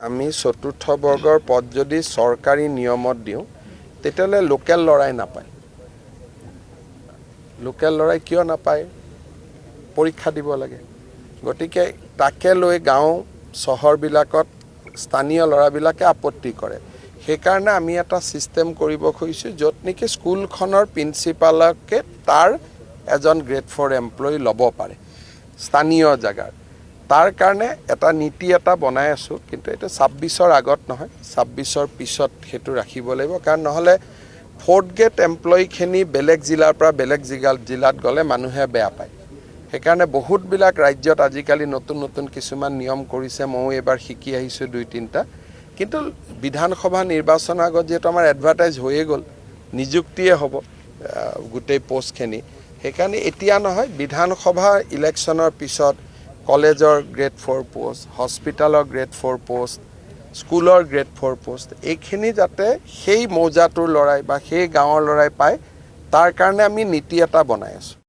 আমি চতুৰ্থ বৰ্গৰ পদ যদি চৰকাৰী নিয়মত দিওঁ তেতিয়াহ'লে লোকেল লৰাই নাপায়। লোকেল লৰাই কিয় নাপায়? পৰীক্ষা দিব লাগে। গতিকে তাকে লৈ গাঁও চহৰবিলাকত স্থানীয় ল'ৰাবিলাকে আপত্তি কৰে। সেইকাৰণে আমি এটা ছিষ্টেম কৰিব খুজিছোঁ য'ত নেকি স্কুলখনৰ প্ৰিন্সিপালকে তাৰ এজন গ্ৰেড 4 এমপ্লয়ী ল'ব পাৰে স্থানীয় জেগাৰ। তাৰ কাৰণে এটা নীতি এটা বনাই আছোঁ, কিন্তু এইটো 26ৰ আগত নহয়, 26ৰ পিছত সেইটো ৰাখিব লাগিব। কাৰণ নহ'লে 4th গ্ৰেড এমপ্লয়ীখিনি বেলেগ জিলাৰ পৰা বেলেগ জিলাত গ'লে মানুহে বেয়া পায়। সেইকাৰণে বহুতবিলাক ৰাজ্যত আজিকালি নতুন নতুন কিছুমান নিয়ম কৰিছে। ময়ো এইবাৰ শিকি আহিছোঁ 2-3টা। কিন্তু বিধানসভা নিৰ্বাচনৰ আগত যিহেতু আমাৰ এডভাৰটাইজ হৈয়ে গ'ল, নিযুক্তিয়ে হ'ব গোটেই পোষ্টখিনি, সেইকাৰণে এতিয়া নহয়, বিধানসভা ইলেকশ্যনৰ পিছত কলেজৰ গ্ৰেড 4 পোষ্ট, হস্পিটেলৰ গ্ৰেড 4 পোষ্ট, স্কুলৰ গ্ৰেড 4 পোষ্ট, এইখিনি যাতে সেই মৌজাটোৰ ল'ৰাই বা সেই গাঁৱৰ ল'ৰাই পায়, তাৰ কাৰণে আমি নীতি এটা বনাই আছোঁ।